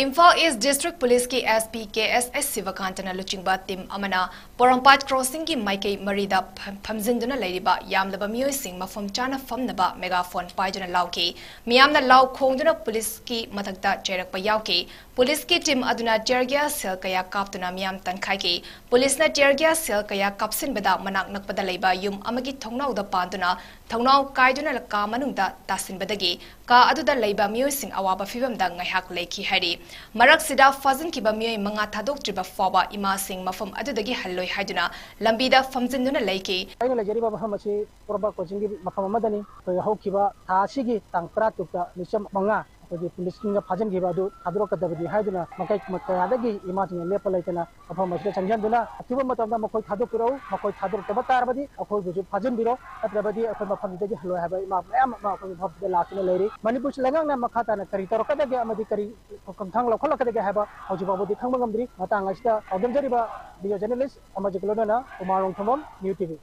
Imphal East District Police की SP 𝐾𝐎𝐻 ꯁꯤꯕꯀꯥꯟꯇꯅ ꯂꯨꯆꯤꯡꯕ team ꯑꯃꯅ ꯄꯣꯔꯣꯝꯄꯥꯠ ꯀ꯭ꯔꯣꯁꯤꯡ ꯒꯤ ꯃꯥꯏꯀꯩ ꯃꯔꯤꯗ ꯐꯝꯖꯤꯟꯗꯨꯅ ꯂꯩꯔꯤꯕ ꯌꯥꯝꯂꯕ ꯃꯤꯑꯣꯏꯁꯤꯡ ꯃꯐꯝ ꯆꯥꯅ ꯐꯝꯅꯕ ꯃꯦꯒꯥꯐꯣꯟ ꯄꯥꯏꯗꯨꯅ ꯂꯥꯎꯈꯤ ꯃꯤꯌꯥꯝꯅ ꯂꯥꯎ ꯈꯣꯡꯗꯨꯅ ꯄꯨꯂꯤꯁꯀꯤ ꯃꯊꯛꯇ ꯆꯩꯔꯛꯄ ꯌꯥꯎꯈꯤ ꯄꯨꯂꯤꯁꯀꯤ ꯇꯤꯝ ꯑꯗꯨꯅ ꯇꯤꯌꯔ ꯁꯦꯜ ꯀꯌꯥ ꯀꯥꯞꯇꯨꯅ ꯃꯤꯌꯥꯝ ꯇꯟꯈꯥꯏꯈꯤ ꯄꯨꯂꯤꯁꯅ ꯇꯤꯌꯔ ꯁꯦꯜ ꯀꯌꯥ ꯀꯥꯞꯁꯤꯟꯕꯗ ꯃꯅꯥꯛ ꯅꯛꯄꯗ ꯂꯩꯕ ꯌꯨꯝ ꯑꯃꯒꯤ ꯊꯣꯡꯅꯥꯎꯗ ꯄꯥꯟꯗꯨꯅ ꯊꯣꯡꯅꯥꯎ ꯀꯥꯏꯗꯨꯅ ꯀꯥ ꯃꯅꯨꯡꯗ ꯇꯥꯁꯤꯟꯕꯗꯒꯤ ꯀꯥ ꯑꯗꯨꯗ ꯂꯩꯕ ꯃꯤꯑꯣꯏꯁꯤꯡ ꯑꯋꯥꯕ ꯐꯤꯚꯝꯗ ꯉꯥꯏꯍꯥꯛ ꯂꯩꯈꯤ ꯍꯥꯏꯔꯤ ꯃꯔꯛꯁꯤꯗ ꯐꯥꯖꯤꯟꯈꯤꯕ ꯃꯤꯑꯣꯏ ꯃꯉꯥ ꯊꯥꯗꯣꯛꯇ꯭ꯔꯤꯕ ꯐꯥꯎꯕ ꯏꯃꯥꯁꯤꯡ ꯃꯐꯝ ꯑꯗꯨꯗꯒꯤ ꯍꯜꯂꯣꯏ ꯍꯥꯏꯗꯨꯅ ꯂꯝꯕꯤꯗ ꯐꯝꯖꯤꯟꯗꯨꯅ ꯂꯩꯈꯤ ꯑꯩꯅ ꯂꯩꯖꯔꯤꯕ ꯃꯐꯝ ꯑꯁꯤ ꯄꯣꯔꯣꯝꯄꯥꯠ ꯀꯣꯆꯤꯡꯒꯤ ꯃꯐꯝ ꯑꯃꯗꯅꯤ ꯑꯩꯈꯣꯏ ꯍꯧꯈꯤꯕ ꯊꯥ ꯑꯁꯤꯒꯤ ꯇꯥꯡ 13ꯇ ꯃꯤꯆꯝ 5 ꯑꯩꯈꯣꯏꯒꯤ ꯄꯨꯂꯤꯁꯁꯤꯡꯅ ꯐꯥꯖꯤꯟꯈꯤꯕ ꯑꯗꯨ ꯊꯥꯗꯣꯔꯛꯀꯗꯕꯗꯤ ꯍꯥꯏꯗꯨꯅ ꯃꯀꯩ ꯀꯌꯥꯗꯒꯤ ꯏꯃꯥꯁꯤꯡꯅ ꯂꯦꯞꯄ ꯂꯩꯇꯅ ꯃꯐꯝ ꯑꯁꯤꯗ ꯆꯪꯁꯤꯟꯗꯨꯅ ꯑꯊꯨꯕ ꯃꯇꯝꯗ ꯃꯈꯣꯏ ꯊꯥꯗꯣꯛꯄꯤꯔꯛꯎ ꯃꯈꯣꯏ ꯊꯥꯗꯣꯔꯛꯇꯕ ꯇꯥꯔꯕꯗꯤ ꯑꯩꯈꯣꯏꯕꯨꯁꯨ ꯐꯥꯖꯤꯟꯕꯤꯔꯣ ꯅꯠꯇ꯭ꯔꯕꯗꯤ ꯑꯩꯈꯣꯏ ꯃꯐꯝꯗꯒꯤ ꯍꯜꯂꯣꯏ ꯍꯥꯏꯕ ꯏꯃꯥ ꯃꯌꯥꯝ ꯑꯃ ꯑꯩꯈꯣꯏꯒꯤ ꯃꯐꯝꯗ ꯂꯥꯛꯇꯨꯅ ꯂꯩꯔꯤ ꯃꯅꯤꯄꯨꯔ ꯂꯩꯉꯥꯛꯅ ꯃꯈꯥ ꯇꯥꯅ ꯀꯔꯤ ꯇꯧꯔꯛꯀꯗꯒꯦ ꯑꯃꯗꯤ ꯀꯔꯤ ꯈꯣꯡꯊꯥꯡ ꯂꯧꯈꯠꯂꯛꯀꯗꯒꯦ ꯍꯥꯏꯕ ꯍꯧꯖꯤꯛ ꯐꯥꯎꯕꯗꯤ ꯈꯪꯕ ꯉꯝꯗ꯭ꯔꯤ ꯃꯇꯥꯡ ꯑꯁꯤꯗ ꯄꯥꯎꯗꯝꯖꯔꯤꯕ ꯚꯤꯗꯤꯑꯣ ꯖꯔꯅꯦꯂꯤꯁ ꯑꯃꯖꯤꯠ ꯂꯣꯏꯅꯅ Kumar new TV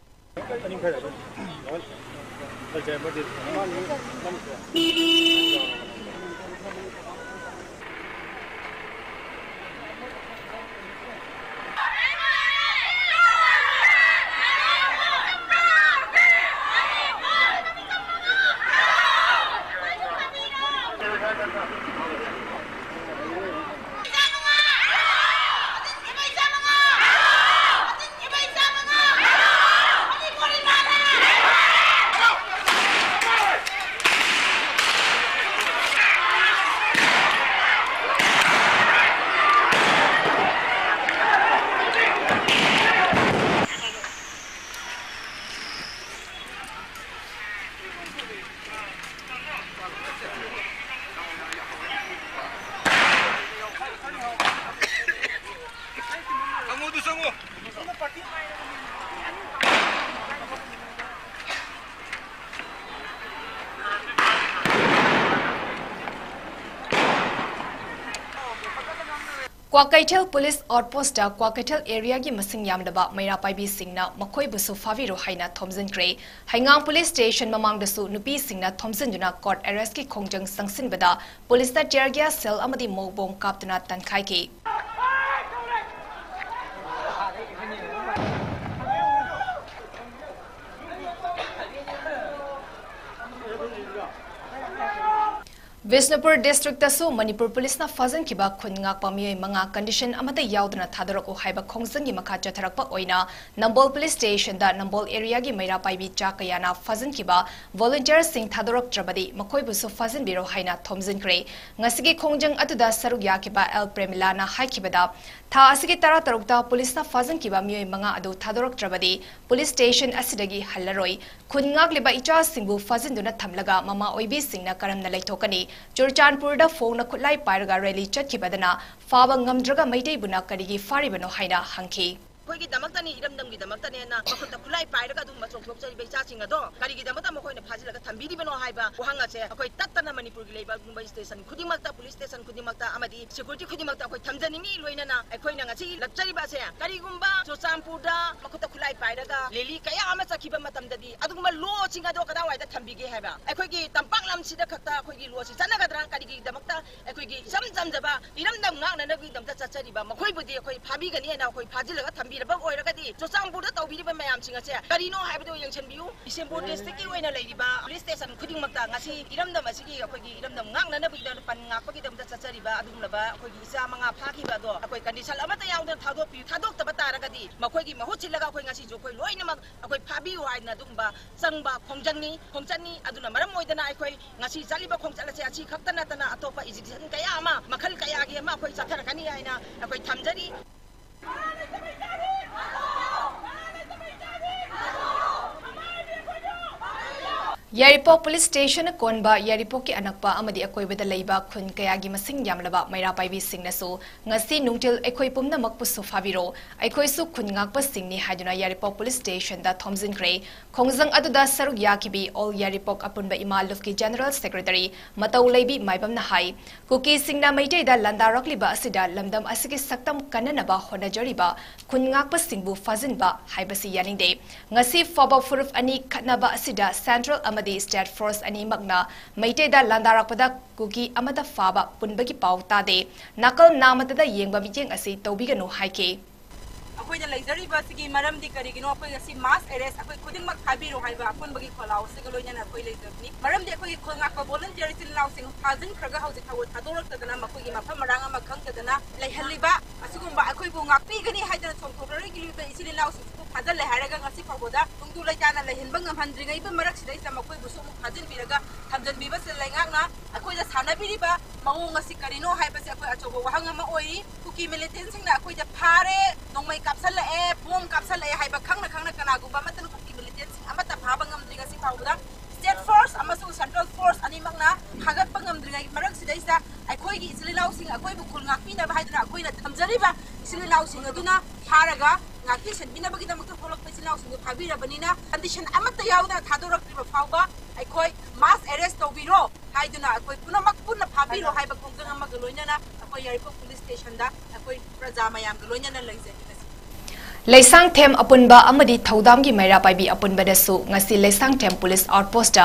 Kwakeithel police ꯑꯥꯎꯠꯄꯣꯁꯇ Kwakeithel ꯑꯦꯔꯤꯌꯥꯒꯤ ꯃꯁꯤꯡ ꯌꯥꯝꯂꯕ ꯃꯩꯔꯥ ꯄꯥꯏꯕꯤꯁꯤꯡꯅ ꯃꯈꯣꯏꯕꯨꯁꯨ ꯐꯥꯕꯤꯔꯣ ꯍꯥꯏꯅ ꯊꯣꯝꯖꯤꯟꯈ꯭ꯔꯦ ꯍꯩꯉꯥꯡ ꯄꯨꯂꯤꯁ ꯁ꯭ꯇꯦꯁꯟ ꯃꯃꯥꯡꯗꯁꯨ ꯅꯨꯄꯤꯁꯤꯡꯅ ꯊꯣꯝꯖꯤꯟꯗꯨꯅ ꯀꯣꯔꯠ ꯑꯦꯔꯦꯁꯀꯤ ꯈꯣꯡꯖꯪ ꯆꯪꯁꯤꯟꯕꯗ ꯄꯨꯂꯤꯁꯅ ꯇꯤꯌꯔ ꯁꯦꯜ ꯑꯃꯗꯤ ꯃꯧꯕꯣꯡ ꯀꯥꯞꯇꯨꯅ ꯇꯟꯈꯥꯏꯈꯤ ꯕꯤꯁꯅꯨꯄꯨꯔ ꯗꯤꯁꯇ꯭ꯔꯤꯛꯇꯁꯨ ꯃꯅꯤꯄꯨꯔ ꯄꯨꯂꯤꯁꯅ ꯐꯥꯖꯤꯟꯈꯤꯕ ꯈꯨꯟ ꯉꯥꯛꯄ ꯃꯤꯑꯣꯏ 5 ꯀꯟꯗꯤꯁꯟ ꯑꯃꯠꯇ ꯌꯥꯎꯗꯅ ꯊꯥꯗꯣꯔꯛꯎ ꯍꯥꯏꯕ ꯈꯣꯡꯖꯪꯒꯤ ꯃꯈꯥ ꯆꯠꯊꯔꯛꯄ ꯑꯣꯏꯅ ꯅꯝꯕꯣꯜ ꯄꯨꯂꯤꯁ ꯁ꯭ꯇꯦꯁꯟꯗ ꯅꯝꯕꯣꯜ ꯑꯦꯔꯤꯌꯥꯒꯤ ꯃꯩꯔꯥ ꯄꯥꯏꯕꯤ ꯆꯥ ꯀꯌꯥꯅ ꯐꯥꯖꯤꯟꯈꯤꯕ ꯚꯣꯂꯨꯟꯇꯤꯌꯔꯁꯤꯡ ꯊꯥꯗꯣꯔꯛꯇ꯭ꯔꯕꯗꯤ ꯃꯈꯣꯏꯕꯨꯁꯨ ꯐꯥꯖꯤꯟꯕꯤꯔꯣ ꯍꯥꯏꯅ ꯊꯣꯝꯖꯤꯟꯈ꯭ꯔꯦ ꯉꯁꯤꯒꯤ ꯈꯣꯡꯖꯪ ꯑꯗꯨꯗ ꯁꯔꯨꯛ ꯌꯥꯈꯤꯕ ꯄ꯭ꯔꯦꯃꯤꯂꯥꯅ ꯍꯥꯏꯈꯤꯕꯗ ꯊꯥ ꯑꯁꯤꯒꯤ 13ꯇ ꯄꯨꯂꯤꯁꯅ ꯐꯥꯖꯤꯟꯈꯤꯕ ꯃꯤꯑꯣꯏ 5 ꯑꯗꯨ ꯊꯥꯗꯣꯔꯛꯇ꯭ꯔꯕꯗꯤ ꯄꯨꯂꯤꯁ ꯁ꯭ꯇꯦꯁꯟ ꯑꯁꯤꯗꯒꯤ ꯍꯜꯂꯔꯣꯏ ꯈꯨꯟ ꯉꯥꯛꯂꯤꯕ ꯏꯆꯥꯁꯤꯡꯕꯨ ꯐꯥꯖꯤꯟꯗꯨꯅ ꯊꯝꯂꯒ ꯃꯃꯥ ꯑꯣꯏꯕꯤꯁꯤꯡꯅ ꯀꯔꯝꯅ ꯂꯩꯊꯣꯛꯀꯅꯤ ꯆꯨꯔꯆꯥꯟꯄꯨꯔꯗ ꯐꯣꯡꯅ ꯈꯨꯠꯂꯥꯏ ꯄꯥꯏꯔꯒ ꯔꯦꯂꯤ ꯆꯠꯈꯤꯕꯗꯅ ꯐꯥꯕ ꯉꯝꯗ꯭ꯔꯒ ꯃꯩꯇꯩꯕꯨꯅ ꯀꯔꯤꯒꯤ ꯐꯥꯔꯤꯕꯅꯣ ꯍꯥꯏꯅ ꯍꯪꯈꯤ ꯑꯩꯈꯣꯏꯒꯤꯗꯃꯛꯇꯅꯤ ꯏꯔꯝꯗꯝꯒꯤꯗꯃꯛꯇꯅꯦꯅ ꯃꯈꯨꯠꯇ ꯈꯨꯠꯂꯥꯏ ꯄꯥꯏꯔꯒ ꯑꯗꯨꯝ ꯆꯣꯡꯊꯣꯛꯆꯔꯤꯕ ꯏꯆꯥꯁꯤꯡ ꯑꯗꯣ ꯀꯔꯤꯒꯤꯗꯃꯛꯇ ꯃꯈꯣꯏꯅ ꯐꯥꯖꯤꯜꯂꯒ ꯊꯝꯕꯤꯔꯤꯕꯅꯣ ꯍꯥꯏꯕ ꯋꯥꯍꯪ ꯑꯁꯦ ꯑꯩꯈꯣꯏ ꯇꯠꯇꯅ ꯃꯅꯤꯄꯨꯔꯒꯤ ꯂꯩꯕ ꯁ꯭ꯇꯦꯁꯟ ꯈꯨꯗꯤꯡꯃꯛꯇ ꯄꯨꯂꯤꯁ ꯁ꯭ꯇꯦꯁꯟ ꯈꯨꯗꯤꯡꯃꯛꯇ ꯑꯃꯗꯤ ꯁꯦꯀ꯭ꯌꯨꯔꯤꯇꯤ ꯈꯨꯗꯤꯡꯃꯛꯇ ꯑꯩꯈꯣꯏ ꯊꯝꯖꯅꯤꯡꯉꯤ ꯂꯣꯏꯅꯅ ꯑꯩꯈꯣꯏꯅ ꯉꯁꯤ ꯂꯛꯆꯔꯤꯕ ꯑꯁꯦ ꯀꯔꯤꯒꯨꯝꯕ ꯆꯨꯔꯆꯥꯟꯄꯨꯔꯗ ꯃꯈꯨꯠꯇ ꯈꯨꯠꯂꯥꯏ ꯄꯥꯏꯔꯒ ꯔꯦꯂꯤ ꯀꯌꯥ ꯑꯃ ꯆꯠꯈꯤꯕ ꯃꯇꯝꯗꯗꯤ ꯑꯗꯨꯒꯨꯝꯕ ꯂꯣꯁꯤꯡ ꯑꯗꯣ ꯀꯗꯥꯏꯋꯥꯏꯗ ꯊꯝꯕꯤꯒꯦ ꯍꯥꯏꯕ ꯑꯩꯈꯣꯏꯒꯤ ꯇꯝꯄꯥꯛ ꯂꯝꯁꯤꯗ ꯈꯛꯇ ꯑꯩꯈꯣꯏꯒꯤ ꯂꯣꯁꯤ ꯆꯠꯅꯒꯗ꯭ꯔꯥ ꯀꯔꯤꯒꯤꯗꯃꯛꯇ ꯑꯩꯈꯣꯏꯒꯤ ꯏꯆꯝ ꯆꯝꯖꯕ ꯏꯔꯝꯗꯝ ꯉꯥꯛꯅꯅꯕꯒꯤꯗꯃꯛꯇ ꯆꯠꯆꯔꯤꯕ ꯃꯈꯣꯏꯕꯨꯗꯤ ꯑꯩꯈꯣꯏ ꯐꯥꯕꯤꯒꯅꯤꯅ ꯑꯩꯈꯣꯏ ꯐꯥꯖꯤꯜꯂꯒ ꯊꯝꯕꯤꯔꯕ ꯑꯣꯏꯔꯒꯗꯤ ꯆꯨꯔꯆꯥꯟꯄꯨꯔꯗ ꯇꯧꯕꯤꯔꯤꯕ ꯃꯌꯥꯝꯁꯤꯡ ꯑꯁꯦ ꯀꯔꯤꯅꯣ ꯍꯥꯏꯕꯗꯨ ꯌꯦꯡꯁꯤꯟꯕꯤꯌꯨ ꯕꯤꯁꯦꯝꯄꯨꯔ ꯗꯤꯁꯇ꯭ꯔꯤꯛꯀꯤ ꯑꯣꯏꯅ ꯂꯩꯔꯤꯕ ꯄꯨꯂꯤꯁ ꯁ꯭ꯇꯦꯁꯟ ꯈꯨꯗꯤꯡꯃꯛꯇ ꯉꯁꯤ ꯏꯔꯝꯗꯝ ꯑꯁꯤꯒꯤ ꯑꯩꯈꯣꯏꯒꯤ ꯏꯔꯝꯗꯝ ꯉꯥꯛꯅꯅꯕꯒꯤꯗꯃꯛꯇ ꯄꯟ ꯉꯥꯛꯄꯒꯤꯗꯃꯛꯇ ꯆꯠꯆꯔꯤꯕ ꯑꯗꯨꯒꯨꯝꯂꯕ ꯑꯩꯈꯣꯏꯒꯤ ꯏꯆꯥ 5 ꯐꯥꯈꯤꯕ ꯑꯗꯣ ꯑꯩꯈꯣꯏ ꯀꯟꯗꯤꯁꯟ ꯑꯃꯠꯇ ꯌꯥꯎꯗꯅ ꯊꯥꯗꯣꯛꯇꯕ ꯇꯥꯔꯒꯗꯤ ꯃꯈꯣꯏꯒꯤ ꯃꯍꯨꯠ ꯁꯤꯜꯂꯒ ꯑꯩꯈꯣꯏ ꯉꯁꯤꯁꯨ ꯑꯩꯈꯣꯏ ꯂꯣꯏꯅꯃꯛ ꯑꯩꯈꯣꯏ ꯐꯥꯕꯤꯌꯨ ꯍꯥꯏꯅ ꯑꯗꯨꯒꯨꯝꯕ ꯆꯪꯕ ꯈꯣꯡꯆꯠꯅꯤ ꯑꯗꯨꯅ ꯃꯔꯝ ꯑꯣꯏꯗꯅ ꯑꯩꯈꯣꯏ ꯉꯁꯤ ꯆꯠꯂꯤꯕ ꯈꯣꯡꯆꯠ ꯑꯁꯤ ꯑꯁꯤ ꯈꯛꯇ ꯅꯠꯇꯅ ꯑꯇꯣꯞꯄ ꯏꯖꯤꯕꯤꯁꯟ ꯀꯌꯥ ꯑꯃ ꯃꯈꯜ ꯀꯌꯥꯒꯤ ꯑꯃ ꯑꯩꯈꯣꯏ ꯆꯠꯊꯔꯛꯀꯅꯤ ꯍꯥꯏꯅ ꯑꯩꯈꯣꯏ ꯊꯝꯖꯔꯤ ꯌꯥꯏꯔꯤꯄꯣꯛ ꯄꯨꯂꯤꯁ ꯁ꯭ꯇꯦꯁꯟ ꯀꯣꯟꯕ ꯌꯥꯏꯔꯤꯄꯣꯛꯀꯤ ꯑꯅꯛꯄ ꯑꯃꯗꯤ ꯑꯀꯣꯏꯕꯗ ꯂꯩꯕ ꯈꯨꯟ ꯀꯌꯥꯒꯤ ꯃꯁꯤꯡ ꯌꯥꯝꯂꯕ ꯃꯩꯔꯥ ꯄꯥꯏꯕꯤꯁꯤꯡꯅꯁꯨ ꯉꯁꯤ ꯅꯨꯡꯊꯤꯜ ꯑꯩꯈꯣꯏ ꯄꯨꯝꯅꯃꯛꯄꯨꯁꯨ ꯐꯥꯕꯤꯔꯣ ꯑꯩꯈꯣꯏꯁꯨ ꯈꯨꯟ ꯉꯥꯛꯄꯁꯤꯡꯅꯤ ꯍꯥꯏꯗꯨꯅ ꯌꯥꯏꯔꯤꯄꯣꯛ ꯄꯨꯂꯤꯁ ꯁ꯭ꯇꯦꯁꯟꯗ ꯊꯣꯝꯖꯤꯟꯈ꯭ꯔꯦ ꯈꯣꯡꯖꯪ ꯑꯗꯨꯗ ꯁꯔꯨꯛ ꯌꯥꯈꯤꯕꯤ ꯑꯣꯜ ꯌꯥꯏꯔꯤꯄꯣꯛ ꯑꯄꯨꯟꯕ ꯏꯃꯥ ꯂꯨꯞꯀꯤ ꯖꯦꯅꯔꯦꯜ ꯁꯦꯀ꯭ꯔꯦꯇꯔꯤ ꯃꯇꯧ ꯂꯩꯕꯤ ꯃꯥꯏꯕꯝꯅ ꯍꯥꯏ ꯀꯨꯀꯤꯁꯤꯡꯅ ꯃꯩꯇꯩꯗ ꯂꯥꯟꯗꯥꯔꯛꯂꯤꯕ ꯑꯁꯤꯗ ꯂꯝꯗꯝ ꯑꯁꯤꯒꯤ ꯁꯛꯇꯝ ꯀꯟꯅꯅꯕ ꯍꯣꯠꯅꯖꯔꯤꯕ ꯈꯨꯟ ꯉꯥꯛꯄꯁꯤꯡꯕꯨ ꯐꯥꯖꯤꯟꯕ ꯍꯥꯏꯕꯁꯤ ꯌꯥꯅꯤꯡꯗꯦ ꯉꯁꯤ ꯐꯥꯎꯕ ꯐꯨꯔꯨꯞ 2 ꯈꯠꯅꯕ ꯑꯁꯤꯗ ꯁꯦꯟꯇ꯭ꯔꯦꯜ ꯑꯃꯗꯤ amadi state force ani magna maite da landarakpada kuki amada faba punbagi pau tade nakal namatada yengba bijeng asi tobiganu haike अखोइदा लेजरिबा सिगी मरम दि करिगिनो अखोइ असि मास एरेस्ट अखोइ खुदिंग मक खाबिरो हाइबा अखोन बगी खोलाव सिग लोइना अखोइ लेजरनि मरम दि अखोइ खोंगा का वॉलंटियर सिलाव सिंग फाजिन खरगा हौजि थाव थादोरक तदना मखोइ मफम मरांग अमा खंग तदना लेहलिबा असिगुंबा अखोइ बु ngakpi gani haidana chongthokrai giluta isililaw सिंग फाजल लेहारगा ngasi फावदा तुंगदु लैताना लेहिनबा ngमहनद्रिङै बा मरक सिदै सा मखोइ बुसु फाजिन बिरगा थमजन बिबा से लैंगाकना अखोइदा सानाबिरिबा मवोंग असि करिनो हाइबसे अखोइ अचोबो वहंग अमा ओइ कुकी मिलिटेंट सिंगना अखोइदा फारे नोंमै kapsal bom kapsal haiba khangna khangna kana gumba matan kuki militants amata phaba ngamdriga si phawda state force amasu central force ani magna khagat pangamdriga marak sidaisa akhoi gi islilaw sing akhoi bu khul ngakpi na bahai dana akhoi na thamjariba islilaw sing aduna pharaga ngakpi senbina bagi damak folok islilaw sing phabira banina condition amata yawda thadorak riba phawba akhoi mass arrest tobiro haiduna akhoi punamak punna phabiro haiba khongjang amaga loinana akhoi yariko police station da akhoi praja mayam ga loinana laise Leisang Them Apunba Amadi Thaudamgi Maira Paibi Apunba Dasu ngasi Leisang Them Police Outpost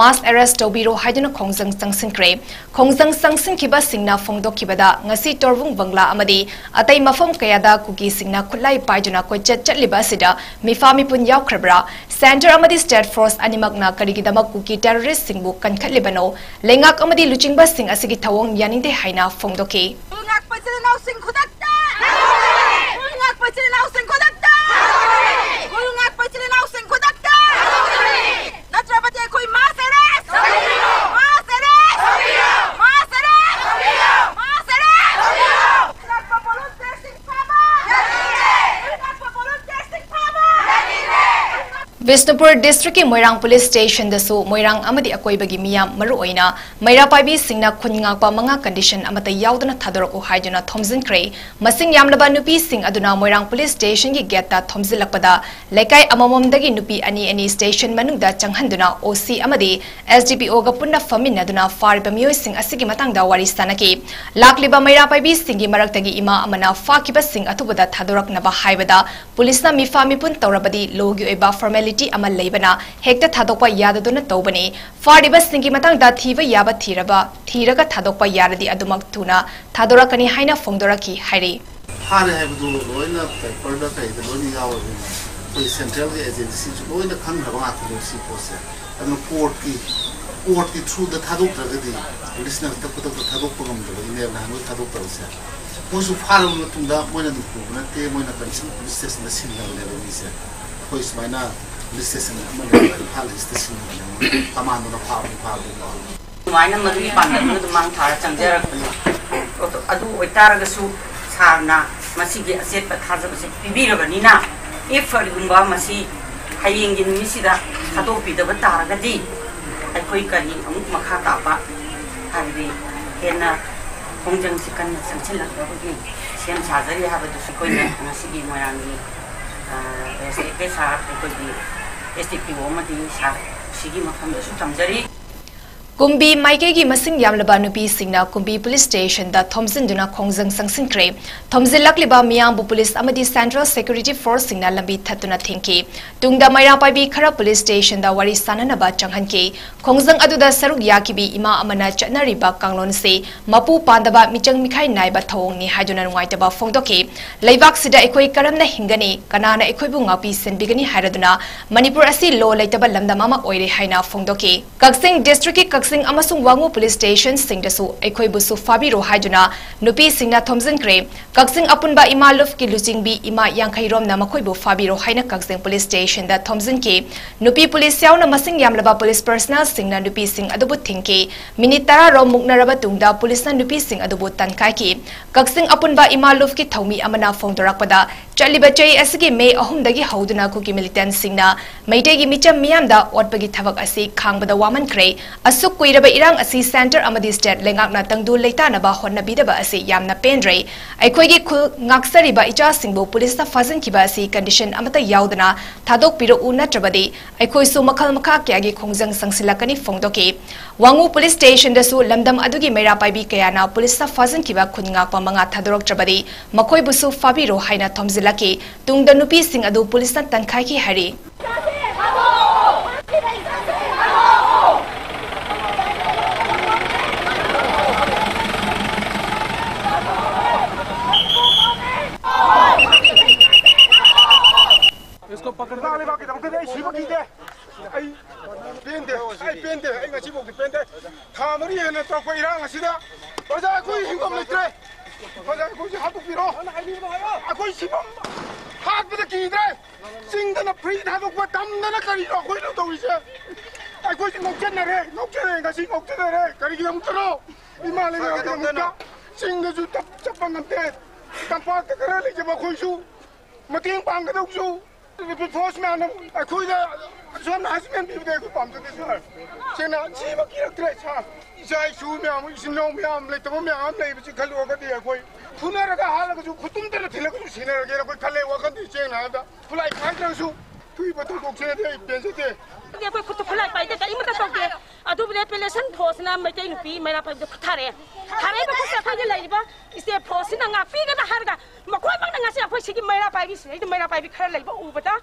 mass arrest tobiro haiduna khongjang sangsinkre khongjang sangsinkiba singna phongdok kibada ngasi torvung bangla amadi atai mafam kayada kuki singna khulai paiduna koichat chatliba sida mifami pun yaukhrabra center amadi state force animakna karigidamak kuki terrorist singbu kankhatlibano lengak amadi luchingba sing asigi thawong yaninde haina phongdoke ngak pachil naw sing khudakta ngak pachil naw sing Visnupur District ki Moirang Police Station dasu Moirang amadi akoibagi miyam maruoina Maira Paibi singna khungngakpa manga condition amata yaudana thadorako haiduna thomjinkre masing yamlaba nupi sing aduna Moirang Police Station ki gate ta thomjilakpada lekai amamomdagi nupi ani station manungda changhanduna OC amadi SDPO ga punna famin aduna fariba miyoi sing asigi matangda wari sanaki lakliba Maira Paibi singi maraktagi ima amana fakiba sing atubada thadoraknaba haibada police na mifami pun tawrabadi logi oiba formality amal leibana hekta thadokpa yadaduna tawbani fariba singi matangda thiba yaba thiraga thadokpa yaradi adumak tuna thadorakani haina phongdoraki hairi hare haibdu loina paper da kai da loni yawa police central agency loina khangraba ngatu si pose anu court ki through the thadok ragadi police na tapta thadok pagam da ne na hanu thadok tawse mosu faram tunda moina du na te moina kansin police station da sin na le se pois maina police station amana hal station command na phabu maina mari pandam du mang thar changjara adu oitaraga su sarna masigi aset pathaja base pibirabani na if farigumba masi hayingi nisida thado pidaba taragadi aikoi kari amuk makha tapa hari hena khongjang sikan sangchilakbagi sem sajari habadu sikoi na masigi moyangi STP sa aikoi STP omadi sa sigi makham su tamjari Kumbi Maikegi Masing Yamlaba Nupi Singna Kumbi Police Station da Thomjinduna Khongjang Sangsinkre Thomjilakliba Miyambu Police Amadi Central Security Force Singna Lambi Thatuna Thinki Tungda Maira Paibi Khara Police Station da Wari Sananaba Changhanke Khongjang aduda saruk yakibi ima amana chatnariba kanglon se mapu pandaba michang mikhai naiba thawong ni haiduna nwaitaba phongdoke leibak sida ekoi karamna hingani kanana ekoi bu ngapi senbigani hairaduna Manipur asi law leitaba lamdam ama oire haina phongdoke Kaksing District Sing amasung Wangu Police Station singdasu ekoi busu fabiro haiduna nupi singna thomjinkre Kaksing apunba ima luf ki luchingbi ima yankhairom na makoi bu fabiro haina Kaksing Police Station da thomjinke nupi police yauna masing yamlaba police personnel singna nupi sing adubu thinke minute 10 rom muknaraba tungda police na nupi sing adubu tankai ki Kaksing apunba ima luf ki thomi amana phongdorakpada chaliba chai asigi May 3 dagi hauduna kuki militant singna maitegi micham miyamda otpagi thabak asi khangbada wamankre asuk kuiraba irang asi center amadi state lengakna tangdu leitanaba honnabidaba asi yamna pendrei aikoigi khul ngaksariba icha singbo police na fazin kiba asi condition amata yaudana thadok piro unatrabadi aikoi su makhal makha kyagi khongjang sangsilakani phongdoke Wangu Police Station dasu lamdam adugi Maira Paibi kayana police na fazin kiba khungakpa manga thadorok trabadi makoi busu fabiro haina thomjilaki tungda nupi sing adu police na tankhai ki hari ꯇꯧꯔꯛꯄ ꯏꯔꯥꯡ ꯑꯁꯤꯗ ꯄ꯭ꯔꯖꯥ ꯑꯩꯈꯣꯏ ꯍꯤꯡꯐꯝ ꯂꯩꯇ꯭ꯔꯦ ꯄ꯭ꯔꯖꯥ ꯑꯩꯈꯣꯏꯁꯦ ꯍꯥꯠꯇꯣꯛꯄꯤꯔꯣ ꯑꯩꯈꯣꯏ ꯁꯤꯐꯝ ꯍꯥꯠꯄꯗ ꯀꯤꯗ꯭ꯔꯦ ꯆꯤꯡꯗꯅ free ꯊꯥꯗꯣꯛꯄ ꯇꯝꯗꯅ ꯀꯔꯤꯅꯣ ꯑꯩꯈꯣꯏꯅ ꯇꯧꯔꯤꯁꯦ ꯑꯩꯈꯣꯏꯁꯦ ꯉꯥꯎꯆꯠꯅꯔꯦ ꯉꯁꯤ ꯉꯥꯎꯆꯠꯅꯔꯦ ꯀꯔꯤꯒꯤꯗꯃꯛꯇꯅꯣ ꯏꯃꯥ ꯂꯩꯕꯥꯛꯀꯤꯗꯃꯛꯇ ꯆꯤꯡꯗꯁꯨ ꯆꯠꯄ ꯉꯝꯗꯦ ꯇꯝꯄꯥꯛꯇ ꯈꯔ ꯂꯩꯖꯕ ꯑꯩꯈꯣꯏꯁꯨ ꯃꯇꯦꯡ ꯄꯥꯡꯒꯗꯧꯁꯨ ꯐꯣꯔꯁ ꯃꯌꯥꯝꯅ ꯑꯩꯈꯣꯏꯗ ꯁꯣꯝꯅ ꯍꯥꯁꯃꯦꯟ ꯄꯤꯕꯗ ꯑꯩꯈꯣꯏ ꯄꯥꯝꯖꯗꯦ ꯁꯥꯔ ꯁꯦꯡꯅ ꯁꯤꯕ ꯀꯤꯔꯛꯇ꯭ꯔꯦ ꯁꯥꯔ ꯏꯆꯥ ꯏꯁꯨ ꯃꯌꯥꯝ ꯏꯆꯤꯟ ꯏꯅꯥꯎ ꯃꯌꯥꯝ ꯂꯩꯇꯕ ꯃꯌꯥꯝ ꯂꯩꯕꯁꯤ ꯈꯜꯂꯨꯔꯒꯗꯤ ꯑꯩꯈꯣꯏ ꯐꯨꯅꯔꯒ ꯍꯥꯠꯂꯒꯁꯨ ꯈꯨꯇꯨꯝꯗꯅ ꯊꯤꯜꯂꯒꯁꯨ ꯁꯤꯟꯅꯔꯒꯦꯅ ꯑꯩꯈꯣꯏ ꯈꯜꯂꯦ ꯋꯥꯈꯜꯗꯤ ꯁꯦꯡꯅ ꯍꯥꯏꯕꯗ ꯈꯨꯠꯂꯥꯏ ꯄꯥꯏꯗ꯭ꯔꯒꯁꯨ ꯊꯨꯏꯕ ꯊꯧꯗꯣꯛꯁꯤꯅꯗꯤ ꯑꯩ ꯄꯦꯟꯖꯗꯦ ꯑꯩꯈꯣꯏ ꯈꯨꯠꯇ ꯈꯨꯠꯂꯥꯏ ꯄꯥꯏꯗꯦ ꯀꯔꯤꯃꯠꯇ ꯇꯧꯗꯦ ꯑꯗꯨꯕꯨ ꯔꯦꯄꯦꯂꯦꯁꯟ ꯐꯣꯔꯁꯅ ꯃꯩꯇꯩ ꯅꯨꯄꯤ ꯃꯩꯔꯥ ꯄꯥꯏꯕꯗ ꯈꯨꯠ ꯊꯥꯔꯛꯑꯦ ꯊꯥꯔꯛꯏꯕ ꯈꯨꯠꯁꯦ ꯑꯩꯈꯣꯏꯒꯤ ꯂꯩꯔꯤꯕ ꯏꯁꯇꯦꯠ ꯐꯣꯔꯁꯁꯤꯅ ꯉꯥꯛꯄꯤꯒꯅ ꯍꯥꯏꯔꯒ ꯃꯈꯣꯏꯃꯛꯅ ꯉꯁꯤ ꯑꯩꯈꯣꯏ ꯁꯤꯒꯤ ꯃꯩꯔꯥ ꯄꯥꯏꯕꯤ ꯁꯤꯗꯩꯗ ꯃꯩꯔꯥ ꯄꯥꯏꯕꯤ ꯈꯔ ꯂꯩꯕ ꯎꯕꯗ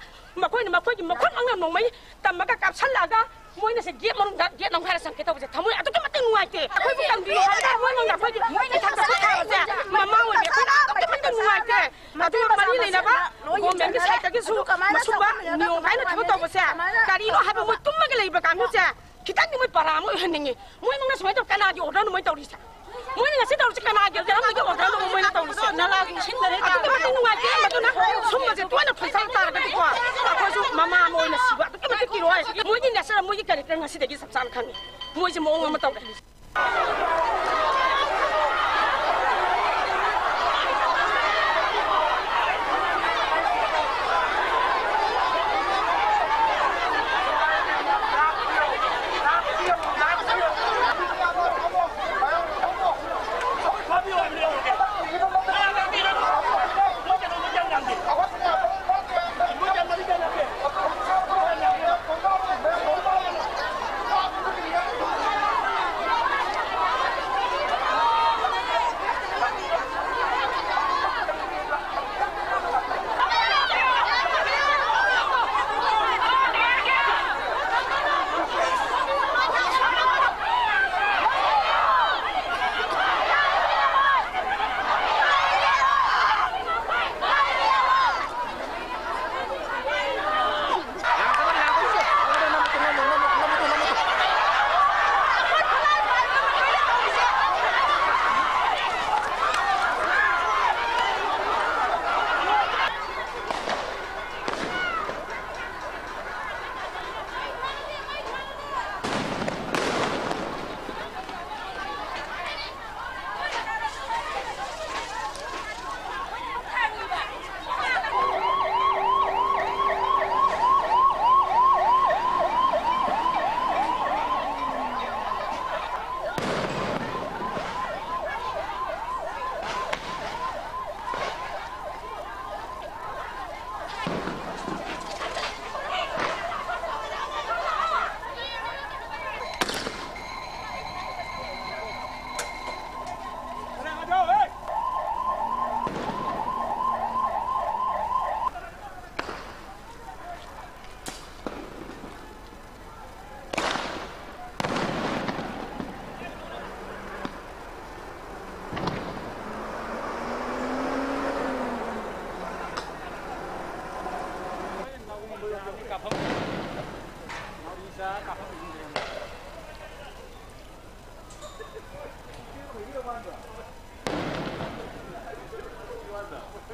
ꯃꯈꯣꯏꯅ ꯃꯈꯣꯏꯒꯤ ꯃꯈꯨꯠꯃꯛꯅ ꯅꯣꯡꯃꯩ ꯇꯝꯃꯒ ꯀꯥꯞꯁꯜꯂꯛꯑꯒ ꯃꯣꯏꯅꯁꯦ ꯒꯦꯠ ꯃꯅꯨꯡꯗ ꯒꯦꯠ ꯅꯨꯡ ꯍꯥꯏꯔ ꯆꯪꯒꯦ ꯇꯧꯕꯁꯦ ꯊꯃꯣꯏ ꯑꯗꯨꯛꯀꯤ ꯃꯇꯤꯛ ꯅꯨꯡꯉꯥꯏꯇꯦ ꯑꯩꯈꯣꯏꯕꯨ ꯇꯝꯕꯤꯌꯨ ꯍꯥꯏꯔꯒ ꯃꯣꯏꯅ ꯑꯩꯈꯣꯏꯒꯤ ꯏꯊꯛꯇ ꯈꯨꯠ ꯊꯥꯕꯁꯦ ꯃꯃꯥ ꯑꯣꯏꯕꯤ ꯑꯩꯈꯣꯏꯅ ꯑꯗꯨꯛꯀꯤ ꯃꯇꯤꯛ ꯅꯨꯡꯉꯥꯏꯇꯦ ꯑꯗꯨꯒ ꯃꯔꯤ ꯂꯩꯅꯕ ꯒꯣꯔꯃꯦꯟꯒꯤ ꯁꯥꯏꯠꯇꯒꯤꯁꯨ ꯃꯁꯨꯝꯕ ꯅꯤꯌꯣꯝ ꯍꯥꯏꯅ ꯊꯕꯛ ꯇꯧꯕꯁꯦ ꯀꯔꯤꯅꯣ ꯍꯥꯏꯕ ꯃꯣꯏ ꯇꯨꯝꯃꯒ ꯂꯩꯕ ꯀꯥꯡꯕꯨꯁꯦ ꯈꯤꯇꯪꯗꯤ ꯃꯣꯏ ꯄꯔꯥ ꯑꯃ ꯑꯣꯏꯍꯟꯅꯤꯡꯉꯤ ꯃꯣꯏꯅ ꯁꯨꯃꯥꯏꯅ ꯇꯧ ꯀꯅꯥꯒꯤ ꯑꯣꯔꯗꯔꯅꯣ ꯃꯣꯏ ꯇꯧꯔꯤꯁꯦ ꯃꯣꯏꯅ ꯉꯁꯤ ꯇꯧꯔꯤꯁꯦ ꯀꯅꯥꯒꯤ ꯑꯣꯔꯗꯔꯅꯣ ꯃꯣꯏꯅ ꯇꯧꯔꯤꯁꯦ ꯅꯂꯥꯒꯤ ꯁꯤꯟꯗꯔꯦ ꯑꯗꯨꯛꯀꯤ ꯃꯇꯤꯛ ꯅꯨꯡꯉꯥꯏꯇꯦ ꯃꯗꯨꯅ ꯁꯨꯝꯕꯁꯦ ꯇꯣꯏꯅ ꯊꯣꯛꯆꯜ ꯇꯥꯔꯒꯗꯤꯀꯣ ꯑꯩꯈꯣꯏꯁꯨ ꯃꯃꯥ ꯑꯃ ꯑꯣꯏꯅ ꯁꯤꯕ ꯑꯗꯨꯛꯀꯤ ꯃꯇꯤꯛ ꯀꯤꯔꯣꯏ ꯃꯣꯏꯒꯤ ꯅꯦꯆꯔ ꯃꯣꯏꯒꯤ ꯀꯦꯔꯦꯛꯇꯔ ꯉꯁꯤꯗꯒꯤ ꯆꯞ ꯆꯥꯅ ꯈꯪꯉꯤ ꯃꯣꯏꯁꯦ ꯃꯑꯣꯡ ꯑꯃ ꯇꯧꯔꯦ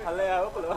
할래야, 그래.